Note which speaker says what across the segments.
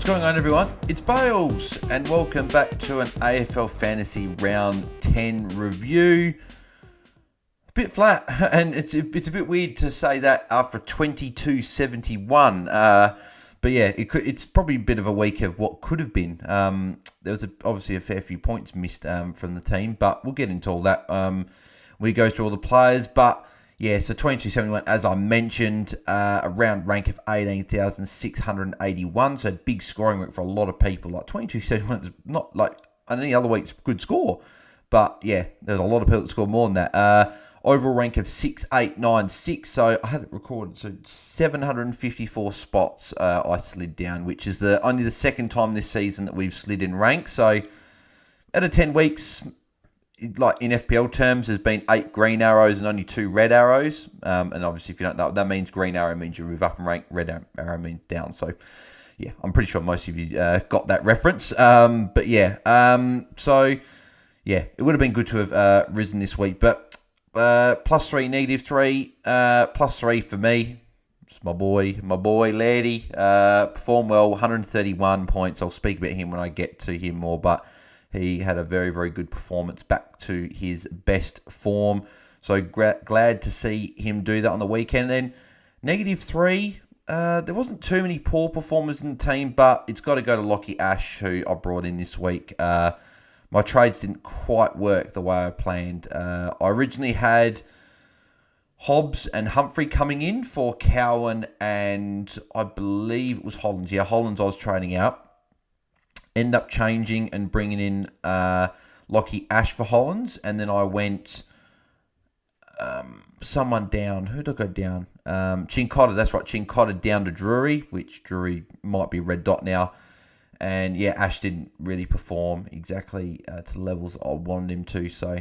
Speaker 1: What's going on, everyone? It's Bales, and welcome back to an AFL Fantasy Round 10 review. A bit flat, and it's a bit weird to say that after 22.71. But yeah, it's probably a bit of a week of what could have been. There was obviously a fair few points missed from the team, but we'll get into all that. We go through all the players, but yeah, so 22.71, as I mentioned, a round rank of 18,681. So big scoring week for a lot of people. Like 22.71 is not like on any other week's good score. But yeah, there's a lot of people that scored more than that. Overall rank of 6,896. So I had it recorded. So 754 spots I slid down, which is only the second time this season that we've slid in rank. So out of 10 weeks, like in FPL terms, there's been 8 green arrows and only 2 red arrows. And obviously, if you don't know what that means, green arrow means you move up in rank, red arrow means down. So, yeah, I'm pretty sure most of you got that reference. But yeah, so yeah, it would have been good to have risen this week. But +3, -3, +3 for me. It's my boy Lairdy. Performed well, 131 points. I'll speak about him when I get to him more, but he had a very, very good performance, back to his best form. So glad to see him do that on the weekend. Then -3, there wasn't too many poor performers in the team, but it's got to go to Lockie Ash, who I brought in this week. My trades didn't quite work the way I planned. I originally had Hobbs and Humphrey coming in for Cowan, and I believe it was Hollands. Yeah, Hollands I was trading out. End up changing and bringing in Lockie Ash for Hollands. And then I went someone down. Who did I go down? Chincotta, that's right. Chincotta down to Drury, which Drury might be red dot now. And yeah, Ash didn't really perform exactly to the levels I wanted him to. So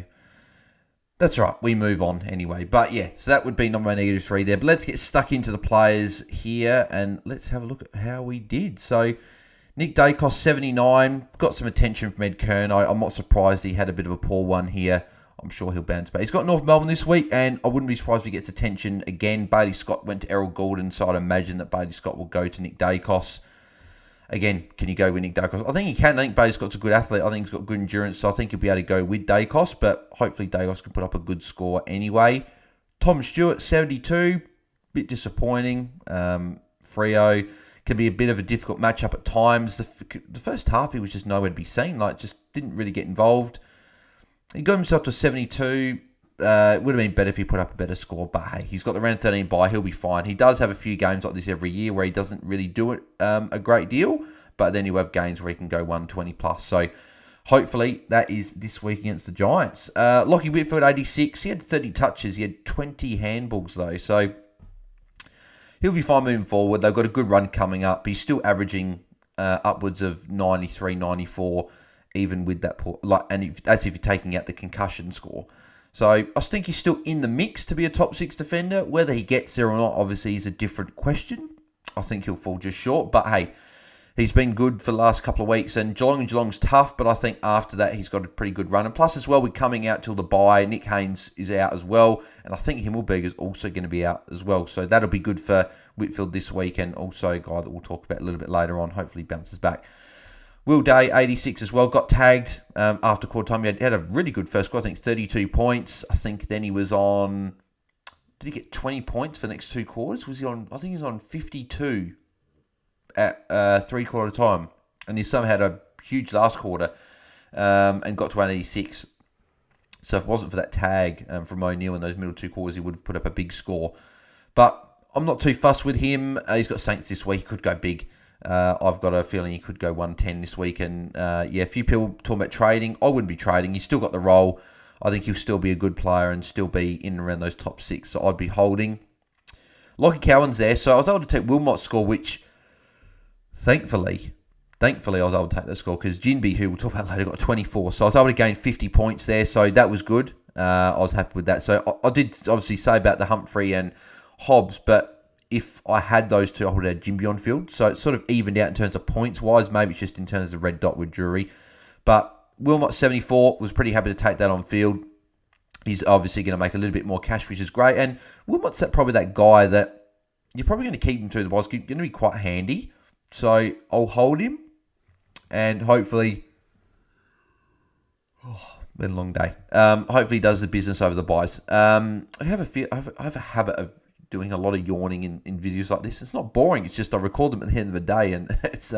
Speaker 1: that's right. We move on anyway. But yeah, so that would be number -3 there. But let's get stuck into the players here and let's have a look at how we did. So Nick Dacos, 79. Got some attention from Ed Kern. I'm not surprised he had a bit of a poor one here. I'm sure he'll bounce back. He's got North Melbourne this week, and I wouldn't be surprised if he gets attention again. Bailey Scott went to Errol Goulden, so I'd imagine that Bailey Scott will go to Nick Dacos. Again, can you go with Nick Dacos? I think he can. I think Bailey Scott's a good athlete. I think he's got good endurance, so I think he'll be able to go with Dacos, but hopefully Dacos can put up a good score anyway. Tom Stewart, 72. Bit disappointing. Freo can be a bit of a difficult matchup at times. The first half, he was just nowhere to be seen. Like, just didn't really get involved. He got himself to 72. It would have been better if he put up a better score. But hey, he's got the round 13 bye. He'll be fine. He does have a few games like this every year where he doesn't really do it a great deal. But then he'll have games where he can go 120 plus. So hopefully that is this week against the Giants. Lockie Whitfield, 86. He had 30 touches. He had 20 handballs though. So he'll be fine moving forward. They've got a good run coming up. He's still averaging upwards of 93, 94, even with that poor, as if you're taking out the concussion score. So I think he's still in the mix to be a top 6 defender. Whether he gets there or not, obviously, is a different question. I think he'll fall just short. But hey, he's been good for the last couple of weeks. And Geelong's tough, but I think after that, he's got a pretty good run. And plus, as well, we're coming out till the bye. Nick Haynes is out as well. And I think Himmelberg is also going to be out as well. So that'll be good for Whitfield this week. And also a guy that we'll talk about a little bit later on. Hopefully bounces back. Will Day, 86 as well, got tagged after quarter time. He had a really good first quarter, I think 32 points. I think then he was on, did he get 20 points for the next 2 quarters? Was he on, I think he was on 52 at 3/4 time. And he somehow had a huge last quarter and got to 186. So if it wasn't for that tag from O'Neill in those middle 2 quarters, he would have put up a big score. But I'm not too fussed with him. He's got Saints this week. He could go big. I've got a feeling he could go 110 this week. And yeah, a few people talking about trading. I wouldn't be trading. He's still got the role. I think he'll still be a good player and still be in and around those top 6. So I'd be holding. Lockie Cowan's there. So I was able to take Wilmot's score, which thankfully I was able to take that score because Jinby, who we'll talk about later, got 24. So I was able to gain 50 points there. So that was good. I was happy with that. So I did obviously say about the Humphrey and Hobbs, but if I had those two, I would have had Jimby on field. So it's sort of evened out in terms of points-wise. Maybe it's just in terms of red dot with Drury. But Wilmot, 74, was pretty happy to take that on field. He's obviously going to make a little bit more cash, which is great. And Wilmot's probably that guy that you're probably going to keep him through the boss. Going to be quite handy. So I'll hold him, and hopefully, been a long day. Hopefully he does the business over the buys. I have a habit of doing a lot of yawning in videos like this. It's not boring. It's just I record them at the end of the day, and it's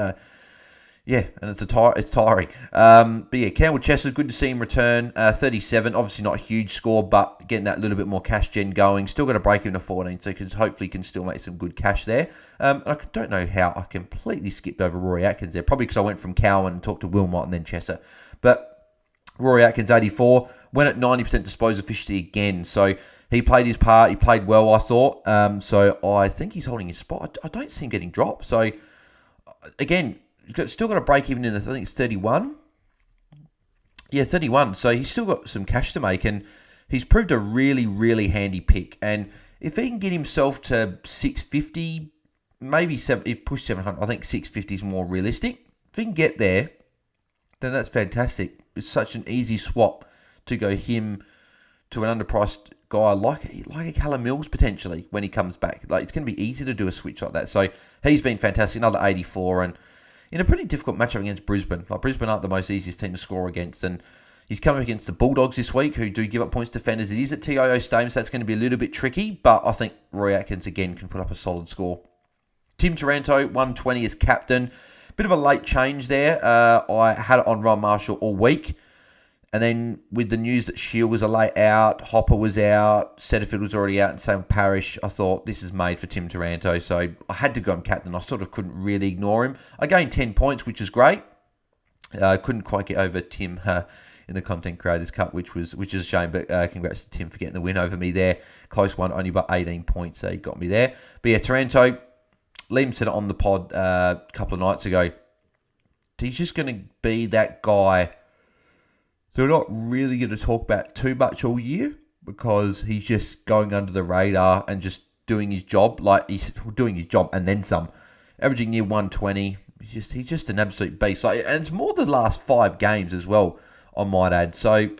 Speaker 1: it's tiring. But yeah, Campbell Chester, good to see him return. 37, obviously not a huge score, but getting that little bit more cash gen going. Still got to break even to 14, so hopefully can still make some good cash there. I don't know how I completely skipped over Rory Atkins there. Probably because I went from Cowan and talked to Wilmot and then Chester. But Rory Atkins, 84, went at 90% disposal efficiency again. So he played his part. He played well, I thought. So I think he's holding his spot. I don't see him getting dropped. So again, still got a break even in the, I think it's 31. Yeah, 31. So he's still got some cash to make, and he's proved a really, really handy pick. And if he can get himself to 650, maybe push 700, I think 650 is more realistic. If he can get there, then that's fantastic. It's such an easy swap to go him to an underpriced guy like a Callum Mills potentially when he comes back. Like, it's going to be easy to do a switch like that. So he's been fantastic. Another 84, and in a pretty difficult matchup against Brisbane. Like, Brisbane aren't the most easiest team to score against, and he's coming against the Bulldogs this week, who do give up points to defenders. It is at TIO Stadium, so that's going to be a little bit tricky, but I think Roy Atkins again can put up a solid score. Tim Taranto, 120 as captain. Bit of a late change there. I had it on Ron Marshall all week. And then with the news that Shield was a late out, Hopper was out, Setterfield was already out, and same with Parrish, I thought this is made for Tim Taranto. So I had to go on captain. I sort of couldn't really ignore him. I gained 10 points, which is great. I couldn't quite get over Tim in the Content Creators Cup, which is a shame. But congrats to Tim for getting the win over me there. Close one, only by 18 points. So he got me there. But yeah, Taranto, Liam said it on the pod a couple of nights ago. He's just going to be that guy that we're not really going to talk about too much all year, because he's just going under the radar and just doing his job. Like, he's doing his job and then some. Averaging near 120. He's just an absolute beast. Like, and it's more the last 5 games as well, I might add. So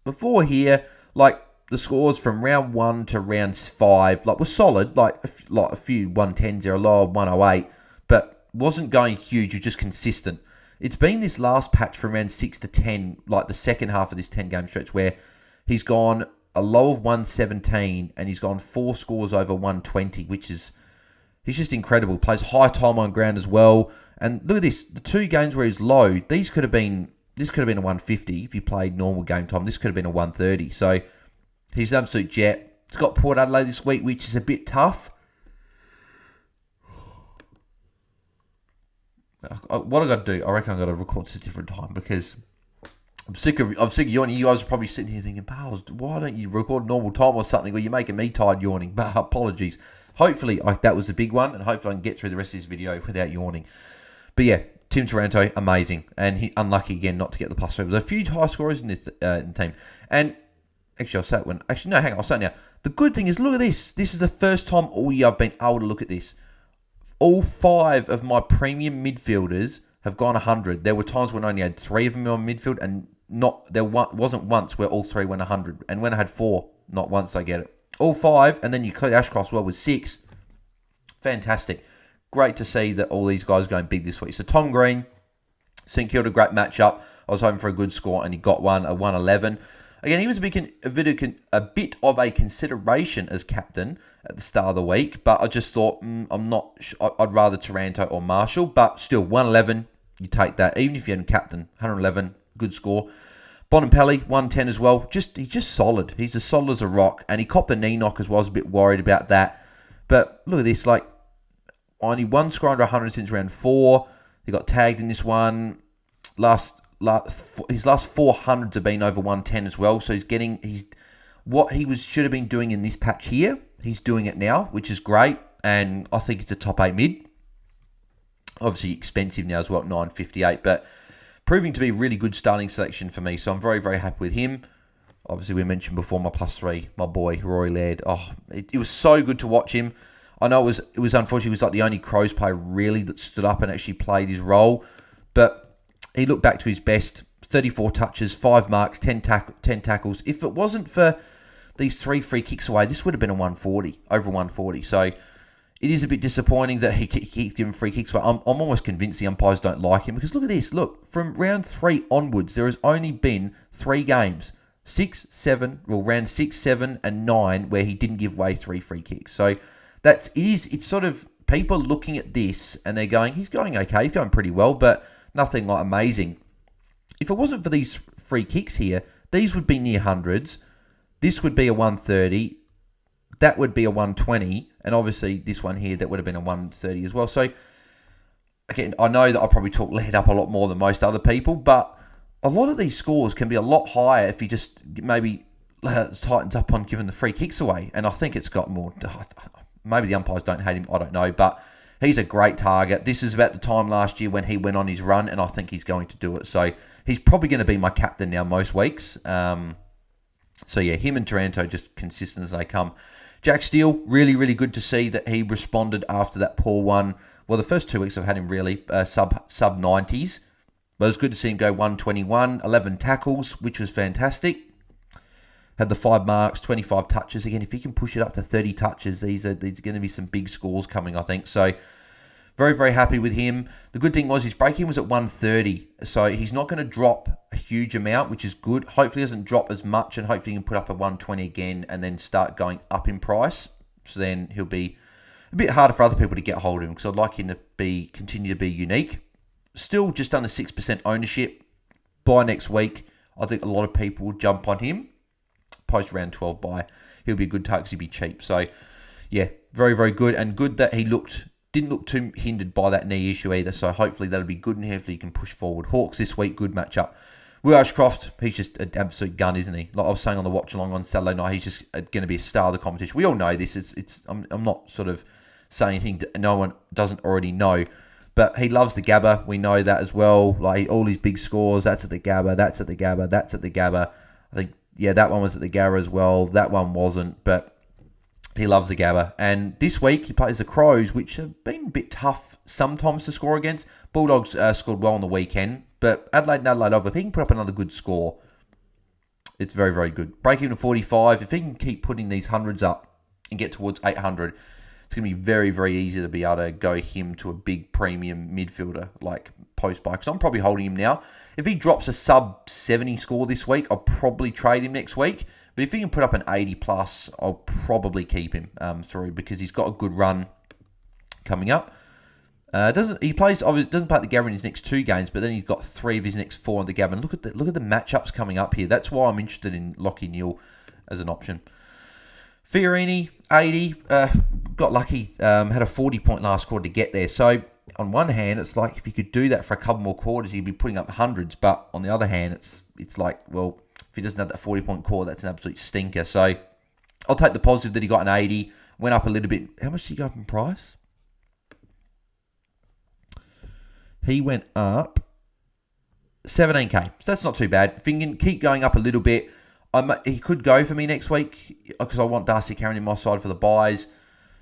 Speaker 1: before here, like, the scores from round 1 to round 5, like, were solid. Like a few 110s there, a low 108, but wasn't going huge. It was just consistent. It's been this last patch from round 6 to 10, like the second half of this 10-game stretch, where he's gone a low of 117 and he's gone 4 scores over 120, which is, he's just incredible. Plays high time on ground as well. And look at this, the 2 games where he's low, this could have been a 150 if you played normal game time. This could have been a 130. So he's an absolute jet. He's got Port Adelaide this week, which is a bit tough. What I got to do, I reckon I got to record this at a different time, because I'm sick of yawning. You guys are probably sitting here thinking, pals, why don't you record normal time or something, where you're making me tired yawning? But apologies. Hopefully that was a big one, and hopefully I can get through the rest of this video without yawning. But yeah, Tim Taranto, amazing, and he unlucky again not to get the plus 3. There's a few high scorers in this in the team, and actually I'll say it when. Actually, no, hang on, I'll say it now. The good thing is, look at this. This is the first time all year I've been able to look at this. All 5 of my premium midfielders have gone 100. There were times when I only had 3 of them on midfield, and wasn't once where all 3 went 100. And when I had 4, not once I get it. All 5, and then you clear Ashcroft as well with 6. Fantastic. Great to see that all these guys are going big this week. So Tom Green, St Kilda, great matchup. I was hoping for a good score, and he got one, a 111. Again, he was a bit of a consideration as captain at the start of the week, but I just thought, I'd rather Taranto or Marshall, but still, 111, you take that. Even if you hadn't captain, 111, good score. Bonampelli, 110 as well. He's just solid. He's as solid as a rock, and he copped a knee knock as well. I was a bit worried about that. But look at this, like, only 1 score under 100 since round 4. He got tagged in this one. His last 400s have been over 110 as well. So he's what he should have been doing in this patch here. He's doing it now, which is great. And I think it's a top 8 mid. Obviously expensive now as well at 958, but proving to be a really good starting selection for me. So I'm very, very happy with him. Obviously, we mentioned before my plus 3, my boy, Rory Laird. Oh, it was so good to watch him. I know it was unfortunate. He was like the only Crows player really that stood up and actually played his role. But he looked back to his best. 34 touches, 5 marks, 10 tackles. If it wasn't for these 3 free kicks away, this would have been a 140, over 140. So it is a bit disappointing that he keeps giving free kicks. But I'm almost convinced the umpires don't like him because look at this. Look, from round 3 onwards, there has only been 3 games. 6, 7, well, round 6, 7, and 9, where he didn't give away 3 free kicks. So it's sort of people looking at this and they're going, he's going okay, he's going pretty well, but nothing like amazing. If it wasn't for these free kicks here, these would be near hundreds. This would be a 130. That would be a 120. And obviously this one here, that would have been a 130 as well. So again, I know that I probably talk Laird up a lot more than most other people, but a lot of these scores can be a lot higher if he just maybe tightens up on giving the free kicks away. And I think it's got more. Maybe the umpires don't hate him. I don't know. But he's a great target. This is about the time last year when he went on his run, and I think he's going to do it. So he's probably going to be my captain now most weeks. So yeah, him and Taranto just consistent as they come. Jack Steele, really, really good to see that he responded after that poor one. Well, the first 2 weeks I've had him really sub 90s. But it was good to see him go 121, 11 tackles, which was fantastic. Had the 5 marks, 25 touches. Again, if he can push it up to 30 touches, these are going to be some big scores coming, I think. So, very, very happy with him. The good thing was his break-in was at 130. So, he's not going to drop a huge amount, which is good. Hopefully, he doesn't drop as much, and hopefully, he can put up a 120 again and then start going up in price. So, then he'll be a bit harder for other people to get hold of him because I'd like him to continue to be unique. Still just under 6% ownership. By next week, I think a lot of people will jump on him. Post round 12 buy. He'll be a good target because he'll be cheap. So, yeah, very, very good. And good that he didn't look too hindered by that knee issue either. So, hopefully that'll be good and hopefully he can push forward. Hawks this week, good matchup. Will Ashcroft, he's just an absolute gun, isn't he? Like I was saying on the watch along on Saturday night, he's just going to be a star of the competition. We all know this. I'm not sort of saying anything that no one doesn't already know. But he loves the Gabba. We know that as well. Like all his big scores, that's at the Gabba, that's at the Gabba, that's at the Gabba. I think, yeah, that one was at the Gabba as well. That one wasn't, but he loves the Gabba. And this week he plays the Crows, which have been a bit tough sometimes to score against. Bulldogs scored well on the weekend, but Adelaide over. If he can put up another good score, it's very, very good. Break even to 45. If he can keep putting these hundreds up and get towards 800, it's going to be very, very easy to be able to go him to a big premium midfielder like post-buy. Because I'm probably holding him now. If he drops a sub 70 score this week, I'll probably trade him next week. But if he can put up an 80 plus, I'll probably keep him through because he's got a good run coming up. Doesn't play at the Gabba in his next 2 games, but then he's got 3 of his next 4 on the Gabba. Look at the matchups coming up here. That's why I'm interested in Lockie Neal as an option. Fiorini, 80, got lucky, had a 40-point last quarter to get there. So, on one hand, it's like if he could do that for a couple more quarters, he'd be putting up hundreds. But on the other hand, it's like, well, if he doesn't have that 40-point quarter, that's an absolute stinker. So, I'll take the positive that he got an 80, went up a little bit. How much did he go up in price? He went up 17k. So, that's not too bad. If he can keep going up a little bit, he could go for me next week because I want Darcy Carron in my side for the buys.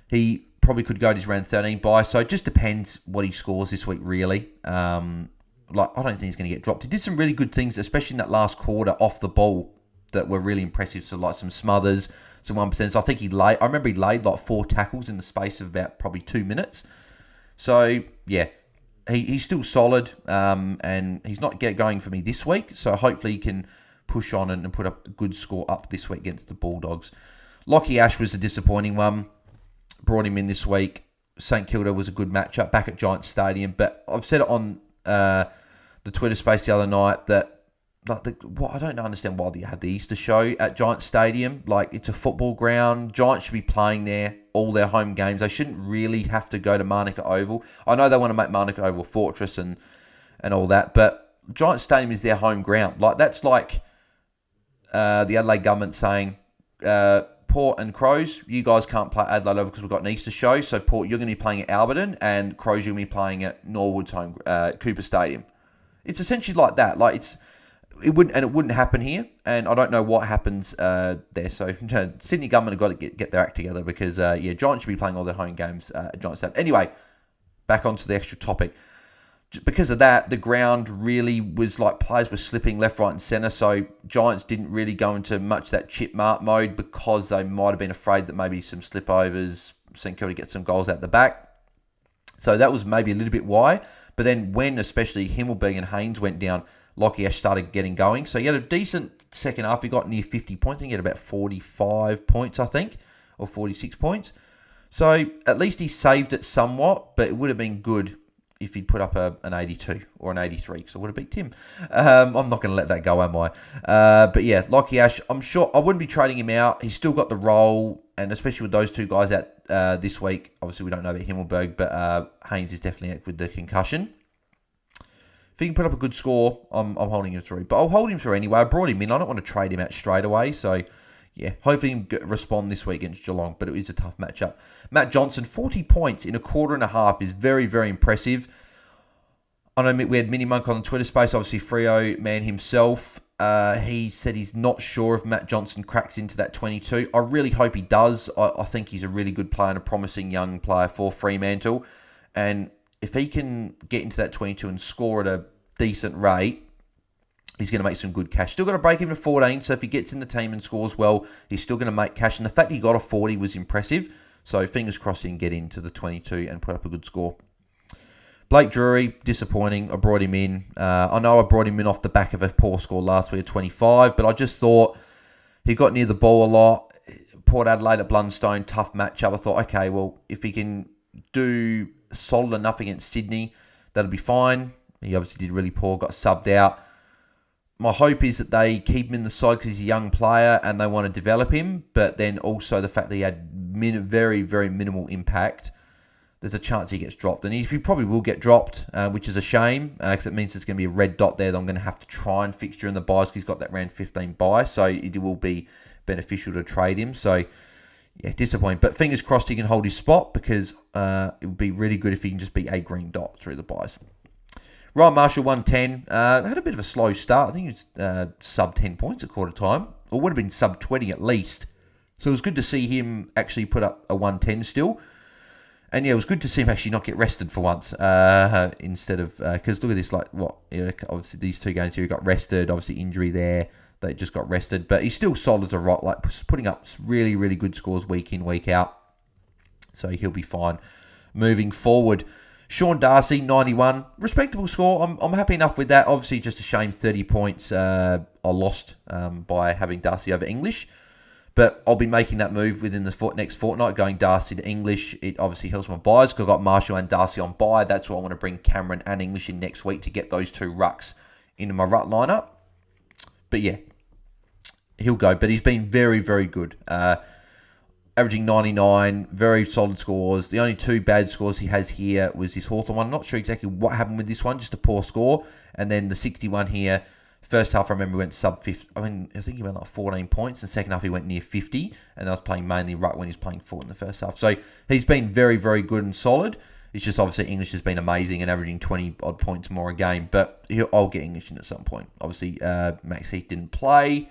Speaker 1: He probably could go to his round 13 buy. So it just depends what he scores this week, really. I don't think he's going to get dropped. He did some really good things, especially in that last quarter off the ball that were really impressive. So like some smothers, some 1%. So I think I remember he laid like 4 tackles in the space of about probably 2 minutes. So yeah, he's still solid and he's not going for me this week. So hopefully he can push on and put up a good score up this week against the Bulldogs. Lockie Ash was a disappointing one. Brought him in this week. St Kilda was a good matchup back at Giants Stadium. But I've said it on the Twitter space the other night that I don't understand why they have the Easter show at Giants Stadium. Like, it's a football ground. Giants should be playing there all their home games. They shouldn't really have to go to Manuka Oval. I know they want to make Manuka Oval fortress and all that, but Giants Stadium is their home ground. Like, that's like the Adelaide government saying, Port and Crows, you guys can't play Adelaide over because we've got an Easter show. So Port, you're going to be playing at Alberton, and Crows, you're going to be playing at Norwood's home, Cooper Stadium. It's essentially like that. Like it wouldn't happen here, and I don't know what happens there. So Sydney government have got to get their act together because Giants should be playing all their home games at Giants Stadium. Anyway, back onto the extra topic. Because of that, the ground really was like players were slipping left, right and centre. So Giants didn't really go into much that chip mark mode because they might have been afraid that maybe some slipovers St Kilda get some goals out the back. So that was maybe a little bit why. But then when especially Himmelberg and Haynes went down, Lockie Ash started getting going. So he had a decent second half. He got near 50 points. I think he had about 45 points, I think, or 46 points. So at least he saved it somewhat, but it would have been good if he'd put up an 82 or an 83, because I would have beat Tim. I'm not going to let that go, am I? But yeah, Lockie Ash, I'm sure I wouldn't be trading him out. He's still got the role, and especially with those two guys out this week. Obviously, we don't know about Himmelberg, but Haynes is definitely out with the concussion. If he can put up a good score, I'm holding him through. But I'll hold him through anyway. I brought him in. I don't want to trade him out straight away, so yeah, hopefully he can respond this week against Geelong, but it is a tough matchup. Matt Johnson, 40 points in a quarter and a half is very, very impressive. I know we had Mini Monk on the Twitter space, obviously Freo man himself. He said he's not sure if Matt Johnson cracks into that 22. I really hope he does. I think he's a really good player and a promising young player for Fremantle. And if he can get into that 22 and score at a decent rate, he's going to make some good cash. Still got to break even to 14, so if he gets in the team and scores well, he's still going to make cash. And the fact he got a 40 was impressive. So fingers crossed he can get into the 22 and put up a good score. Blake Drury, disappointing. I brought him in. I know I brought him in off the back of a poor score last week at 25, but I just thought he got near the ball a lot. Port Adelaide at Blundstone, tough matchup. I thought, okay, well, if he can do solid enough against Sydney, that'll be fine. He obviously did really poor, got subbed out. My hope is that they keep him in the side because he's a young player and they want to develop him. But then also the fact that he had very, very minimal impact, there's a chance he gets dropped. And he probably will get dropped, which is a shame because it means there's going to be a red dot there that I'm going to have to try and fix during the buys because he's got that round 15 buy. So it will be beneficial to trade him. So yeah, disappointing. But fingers crossed he can hold his spot because it would be really good if he can just be a green dot through the buys. Ryan Marshall, 110. Had a bit of a slow start. I think he was sub 10 points at quarter time. Or would have been sub 20 at least. So it was good to see him actually put up a 110 still. And yeah, it was good to see him actually not get rested for once. Instead of... Because look at this, obviously these two games here, he got rested. Obviously injury there. They just got rested. But he's still solid as a rock. Like putting up really, really good scores week in, week out. So he'll be fine moving forward. Sean Darcy, 91. Respectable score. I'm happy enough with that. Obviously, just a shame 30 points I lost by having Darcy over English. But I'll be making that move within the next fortnight, going Darcy to English. It obviously helps my buys because I've got Marshall and Darcy on buy. That's why I want to bring Cameron and English in next week to get those two rucks into my rut lineup. But yeah, he'll go. But he's been very, very good. Averaging 99, very solid scores. The only two bad scores he has here was this Hawthorn one. I'm not sure exactly what happened with this one, just a poor score. And then the 61 here, first half I remember he went sub 50. I think he went like 14 points. And second half he went near 50. And I was playing mainly ruck when he was playing forward in the first half. So he's been very, very good and solid. It's just obviously English has been amazing and averaging 20 odd points more a game. But I'll get English in at some point. Obviously Max Heath didn't play.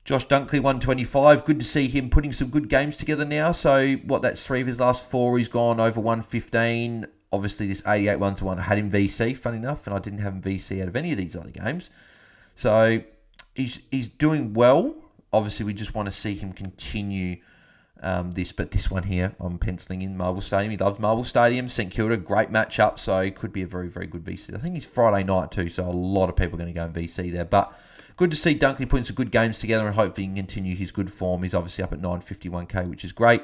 Speaker 1: Josh Dunkley, 125. Good to see him putting some good games together now. So, that's 3 of his last 4. He's gone over 115. Obviously, this 88 one's the one I had him VC, funny enough, and I didn't have him VC out of any of these other games. So, he's doing well. Obviously, we just want to see him continue this. But this one here, I'm penciling in Marvel Stadium. He loves Marvel Stadium. St Kilda, great matchup. So, it could be a very, very good VC. I think he's Friday night too, so a lot of people are going to go and VC there. But good to see Dunkley putting some good games together and hopefully he can continue his good form. He's obviously up at 951k, which is great.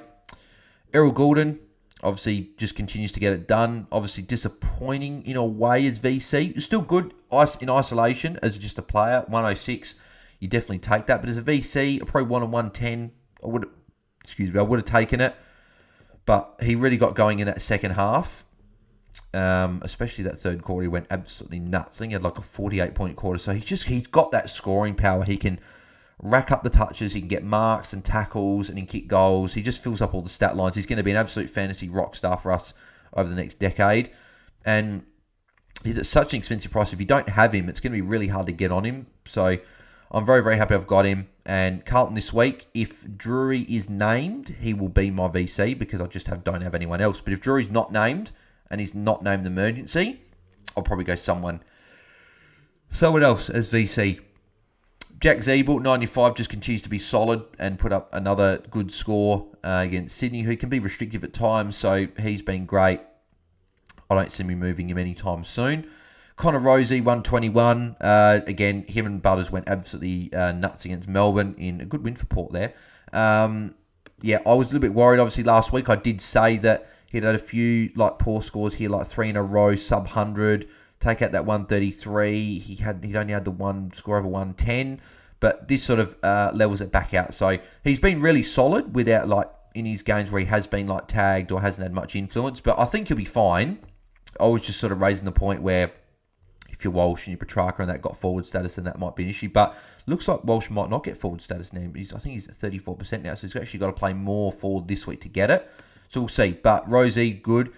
Speaker 1: Errol Goulden obviously just continues to get it done. Obviously disappointing in a way as VC. Still good in isolation as just a player. 106, you definitely take that. But as a VC, I probably wanted 110. I would have taken it. But he really got going in that second half. Especially that third quarter, he went absolutely nuts. I think he had like a 48-point quarter. So he's got that scoring power. He can rack up the touches. He can get marks and tackles and he can kick goals. He just fills up all the stat lines. He's going to be an absolute fantasy rock star for us over the next decade. And he's at such an expensive price. If you don't have him, it's going to be really hard to get on him. So I'm very, very happy I've got him. And Carlton this week, if Drury is named, he will be my VC because I just don't have anyone else. But if Drury's not named and he's not named emergency, I'll probably go someone else as VC. Jack Steele, 95, just continues to be solid and put up another good score against Sydney, who can be restrictive at times, so he's been great. I don't see me moving him anytime soon. Connor Rosie, 121. Again, him and Butters went absolutely nuts against Melbourne in a good win for Port there. Yeah, I was a little bit worried. Obviously, last week I did say that he'd had a few poor scores here, 3 in a row, sub 100. Take out that 133. He'd only had the one score over 110. But this sort of levels it back out. So he's been really solid without in his games where he has been tagged or hasn't had much influence. But I think he'll be fine. I was just sort of raising the point where if you're Walsh and you're Petrarca and that got forward status, then that might be an issue. But looks like Walsh might not get forward status now. I think he's at 34% now, so he's actually got to play more forward this week to get it. So we'll see. But Rosie, good.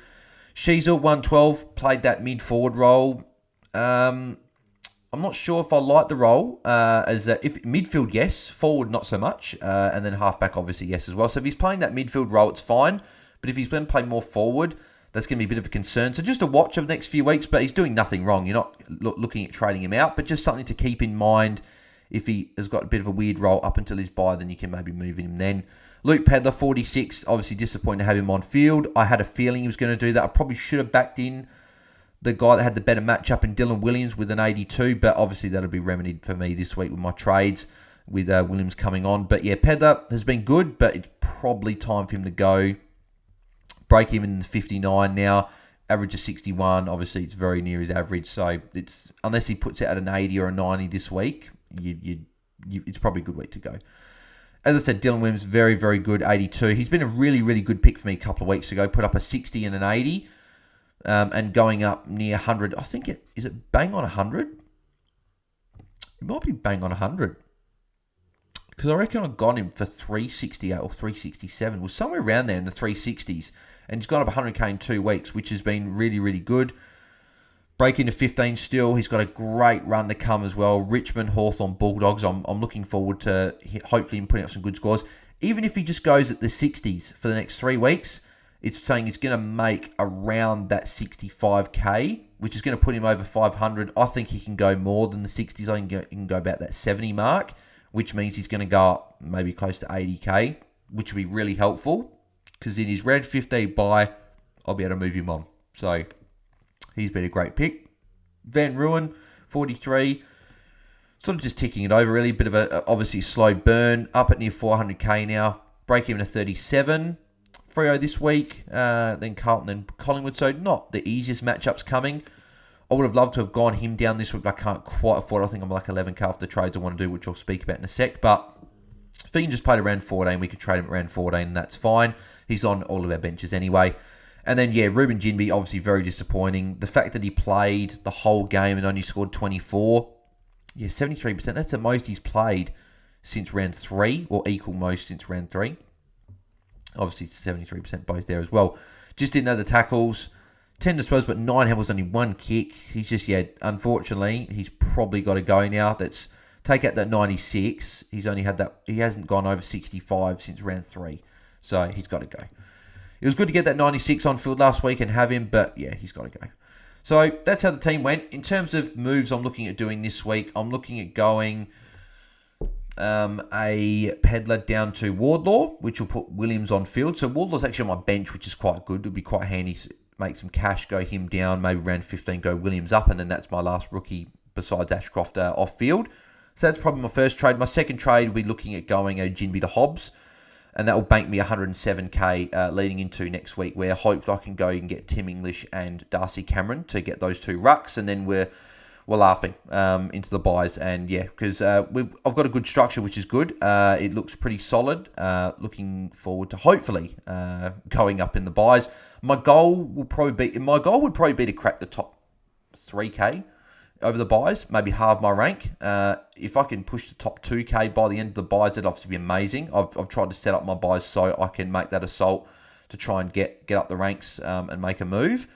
Speaker 1: Sheasel, 112, played that mid-forward role. I'm not sure if I like the role. If midfield, yes. Forward, not so much. And then halfback, obviously, yes as well. So if he's playing that midfield role, it's fine. But if he's going to play more forward, that's going to be a bit of a concern. So just a watch of the next few weeks, but he's doing nothing wrong. You're not looking at trading him out, but just something to keep in mind. If he has got a bit of a weird role up until his bye, then you can maybe move him then. Luke Pedler, 46. Obviously disappointed to have him on field. I had a feeling he was going to do that. I probably should have backed in the guy that had the better matchup in Dylan Williams with an 82, but obviously that'll be remedied for me this week with my trades with Williams coming on. But yeah, Pedler has been good, but it's probably time for him to go. Break even in 59 now. Average of 61. Obviously, it's very near his average. So it's unless he puts it at an 80 or a 90 this week, it's probably a good week to go. As I said, Dylan Williams, very, very good, 82. He's been a really, really good pick for me a couple of weeks ago. Put up a 60 and an 80, and going up near 100. I think is it bang on 100? It might be bang on 100. Because I reckon I got him for 368 or 367. Well, somewhere around there in the 360s. And he's gone up 100k in 2 weeks, which has been really, really good. Break into 15 still. He's got a great run to come as well. Richmond, Hawthorn, Bulldogs. I'm looking forward to hopefully him putting up some good scores. Even if he just goes at the 60s for the next 3 weeks, it's saying he's going to make around that 65k, which is going to put him over 500. I think he can go more than the 60s. I think he can go about that 70 mark, which means he's going to go up maybe close to 80k, which would be really helpful. Because in his red 15 buy, I'll be able to move him on. So he's been a great pick. Van Ruin, 43. Sort of just ticking it over, really. Bit of a obviously slow burn. Up at near 400k now. Break even to 37. Freo this week. Then Carlton, then Collingwood. So not the easiest matchups coming. I would have loved to have gone him down this week, but I can't quite afford it. I think I'm 11k off the trades I want to do, which I'll speak about in a sec. But if he can just play at around 14, we could trade him at around 14, and that's fine. He's on all of our benches anyway. And then, yeah, Ruben Ginbey, obviously very disappointing. The fact that he played the whole game and only scored 24, 73%. That's the most he's played since round 3, or equal most since round 3. Obviously, it's 73% both there as well. Just didn't have the tackles. 10 disposals, but 9 handles, only 1 kick. He's just, unfortunately, he's probably got to go now. Take out that 96. He's only had that. He hasn't gone over 65 since round 3. So he's got to go. It was good to get that 96 on field last week and have him, but yeah, he's got to go. So that's how the team went. In terms of moves I'm looking at doing this week, I'm looking at going a Pedler down to Wardlaw, which will put Williams on field. So Wardlaw's actually on my bench, which is quite good. It'll be quite handy to make some cash, go him down, maybe around 15, go Williams up, and then that's my last rookie besides Ashcroft off field. So that's probably my first trade. My second trade will be looking at going a Ginbey to Hobbs. And that will bank me 107k leading into next week, where hopefully I can go and get Tim English and Darcy Cameron to get those 2 rucks, and then we're laughing into the buys. And yeah, because I've got a good structure, which is good. It looks pretty solid. Looking forward to hopefully going up in the buys. My goal would probably be to crack the top 3k over the buys, maybe halve my rank. If I can push the top 2k by the end of the buys, that'd obviously be amazing. I've tried to set up my buys so I can make that assault to try and get up the ranks and make a move.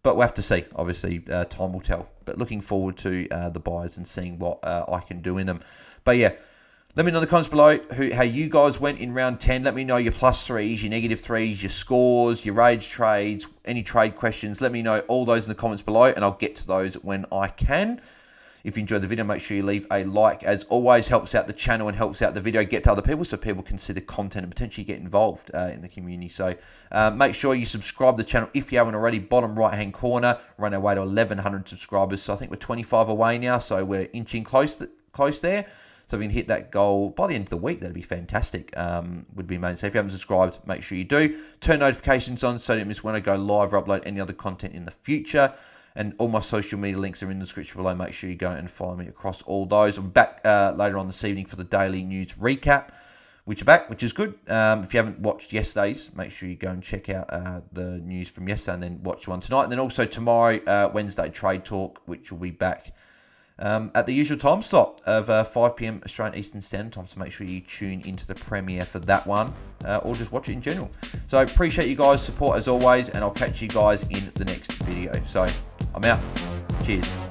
Speaker 1: But we'll have to see. Obviously, time will tell. But looking forward to the buys and seeing what I can do in them. But yeah, let me know in the comments below how you guys went in round 10. Let me know your +3s, your -3s, your scores, your rage trades, any trade questions. Let me know all those in the comments below, and I'll get to those when I can. If you enjoyed the video, make sure you leave a like. As always, helps out the channel and helps out the video get to other people so people can see the content and potentially get involved in the community. So make sure you subscribe to the channel if you haven't already. Bottom right-hand corner, we're on our way to 1,100 subscribers. So I think we're 25 away now, so we're inching close there. So if we can hit that goal by the end of the week, that'd be fantastic. Would be amazing. So if you haven't subscribed, make sure you do. Turn notifications on so you don't miss when I go live or upload any other content in the future. And all my social media links are in the description below. Make sure you go and follow me across all those. I'm back later on this evening for the daily news recap, which is good. If you haven't watched yesterday's, make sure you go and check out the news from yesterday and then watch one tonight. And then also tomorrow, Wednesday Trade Talk, which will be back at the usual time slot of 5 p.m. Australian Eastern Standard Time. So make sure you tune into the premiere for that one or just watch it in general. So appreciate you guys' support as always, and I'll catch you guys in the next video. So I'm out. Cheers.